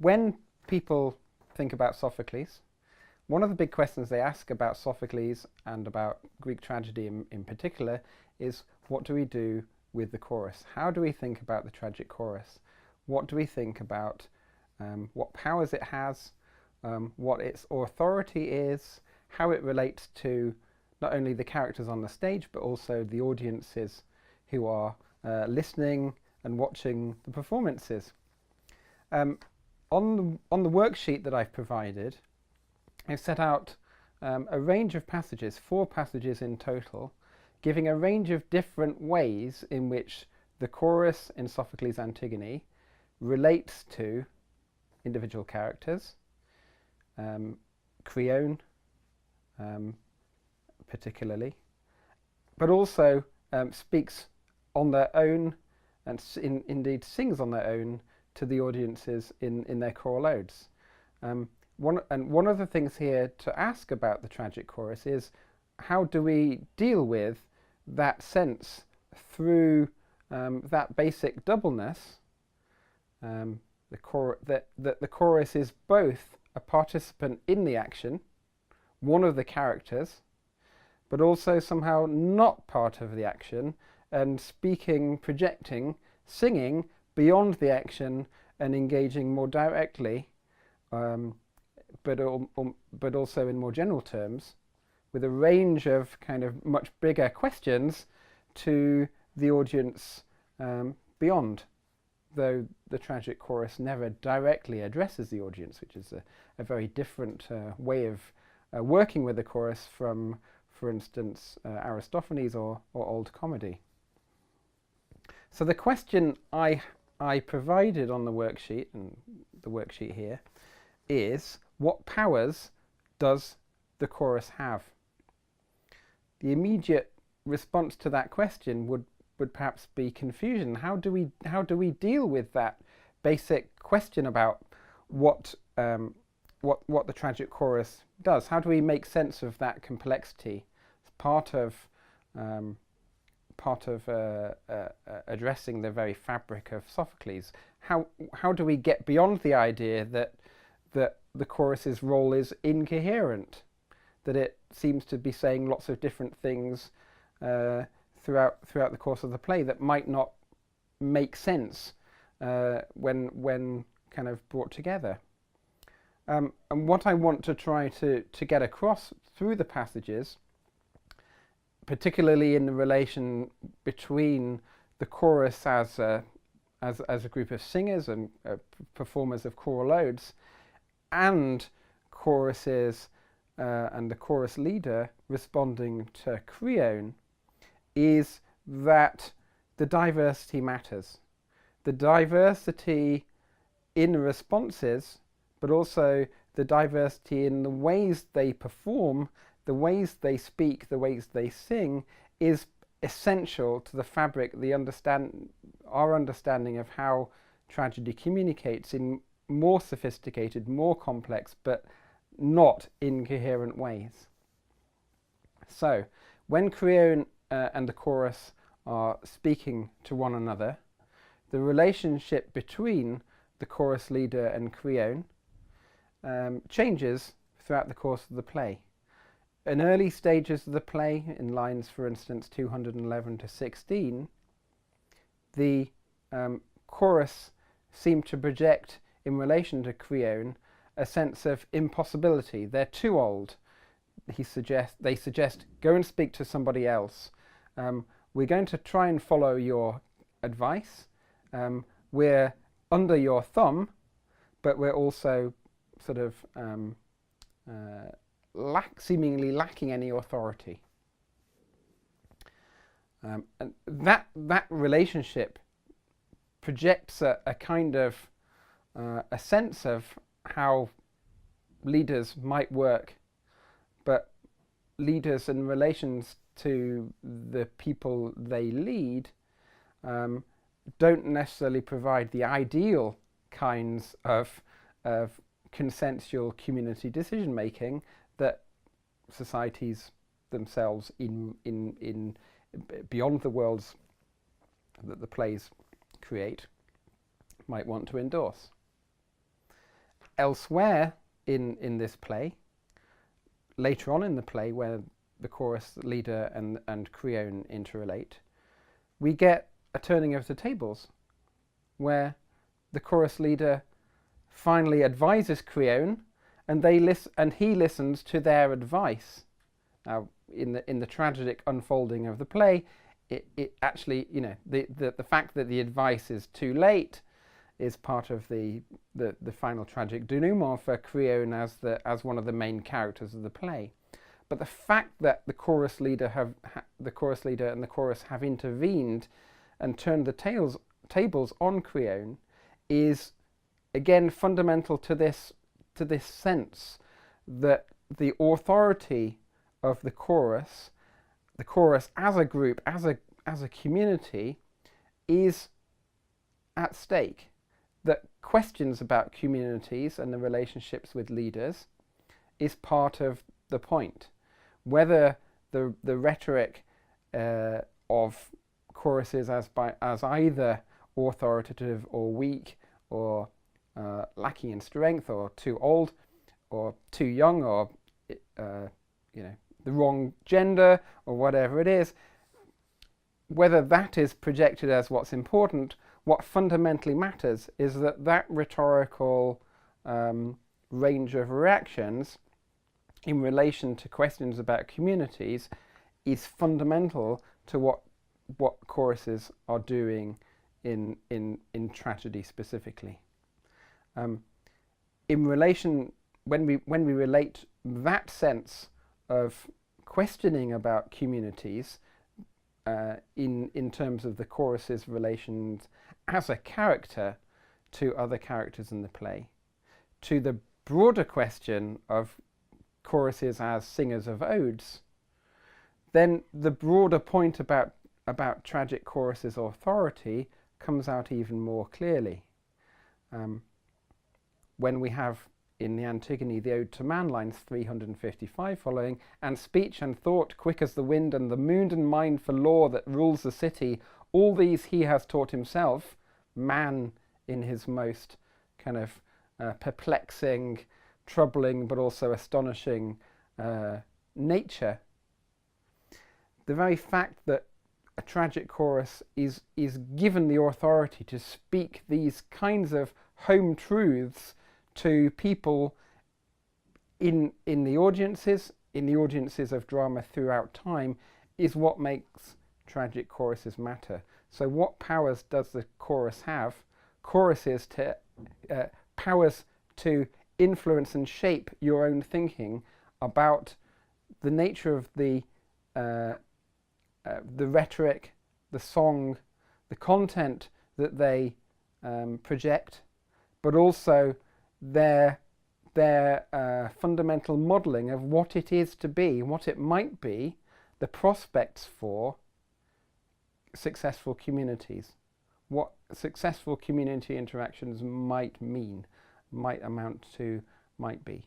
when people think about Sophocles, one of the big questions they ask about Sophocles and about Greek tragedy in particular is, what do we do with the chorus? How do we think about the tragic chorus? What do we think about what powers it has, what its authority is, how it relates to not only the characters on the stage but also the audiences who are listening and watching the performances. On the worksheet that I've provided, I've set out a range of passages, 4 passages in total, giving a range of different ways in which the chorus in Sophocles Antigone relates to individual characters, Creon particularly, but also speaks on their own and indeed sings on their own to the audiences in their choral odes. One of the things here to ask about the tragic chorus is, how do we deal with that sense through that basic doubleness, that the chorus is both a participant in the action, one of the characters, but also somehow not part of the action, and speaking, projecting, singing beyond the action and engaging more directly, but also in more general terms, with a range of kind of much bigger questions to the audience beyond, though the tragic chorus never directly addresses the audience, which is a very different way of working with the chorus from, for instance, Aristophanes or Old Comedy. So the question I provided on the worksheet, and the worksheet here, is, what powers does the chorus have? The immediate response to that question would perhaps be confusion. How do we deal with that basic question about what the tragic chorus does? How do we make sense of that complexity? It's part of addressing the very fabric of Sophocles. How do we get beyond the idea that the chorus's role is incoherent, that it seems to be saying lots of different things throughout the course of the play that might not make sense when kind of brought together? And what I want to try to get across through the passages, particularly in the relation between the chorus as a group of singers and performers of choral odes, and choruses and the chorus leader responding to Creon, is that the diversity matters. The diversity in the responses, but also the diversity in the ways they perform, the ways they speak, the ways they sing, is essential to the fabric, our understanding of how tragedy communicates in more sophisticated, more complex, but not incoherent ways. So, when Creon and the chorus are speaking to one another, the relationship between the chorus leader and Creon changes throughout the course of the play. In early stages of the play, in lines, for instance, 211 to 16, the chorus seemed to project, in relation to Creon, a sense of impossibility. They're too old. They suggest, go and speak to somebody else. We're going to try and follow your advice. We're under your thumb, but we're also sort of seemingly lacking any authority. And that relationship projects a kind of a sense of how leaders might work, but leaders in relations to the people they lead don't necessarily provide the ideal kinds of consensual community decision making that societies themselves in beyond the worlds that the plays create might want to endorse. elsewhere in this play, later on in the play, where the chorus leader and Creone interrelate, we get a turning of the tables, where the chorus leader finally advises Creone, and he listens to their advice. Now, in the tragic unfolding of the play, it actually, the fact that the advice is too late is part of the final tragic denouement for Creone as one of the main characters of the play. But the fact that the chorus leader and the chorus have intervened and turned the tables on Creone is again fundamental to this sense that the authority of the chorus as a group, as a community, is at stake. That questions about communities and the relationships with leaders is part of the point. Whether the rhetoric of choruses as either authoritative or weak, or lacking in strength, or too old, or too young, or the wrong gender, or whatever it is, whether that is projected as what's important, what fundamentally matters is that rhetorical range of reactions in relation to questions about communities is fundamental to what choruses are doing in tragedy specifically. In relation, when we relate that sense of questioning about communities in terms of the chorus's relations as a character to other characters in the play, to the broader question of choruses as singers of odes, then the broader point about tragic choruses' authority comes out even more clearly. When we have in the Antigone the Ode to Man, lines 355 following, and speech and thought quick as the wind, and the mood and mind for law that rules the city, all these he has taught himself, man in his most kind of perplexing, troubling, but also astonishing nature. The very fact that a tragic chorus is given the authority to speak these kinds of home truths to people in the audiences of drama throughout time is what makes tragic choruses matter. So what powers does the chorus have? Choruses powers to influence and shape your own thinking about the nature of the rhetoric, the song, the content that they project, but also their fundamental modelling of what it is to be, what it might be, the prospects for successful communities, what successful community interactions might mean, might amount to, might be.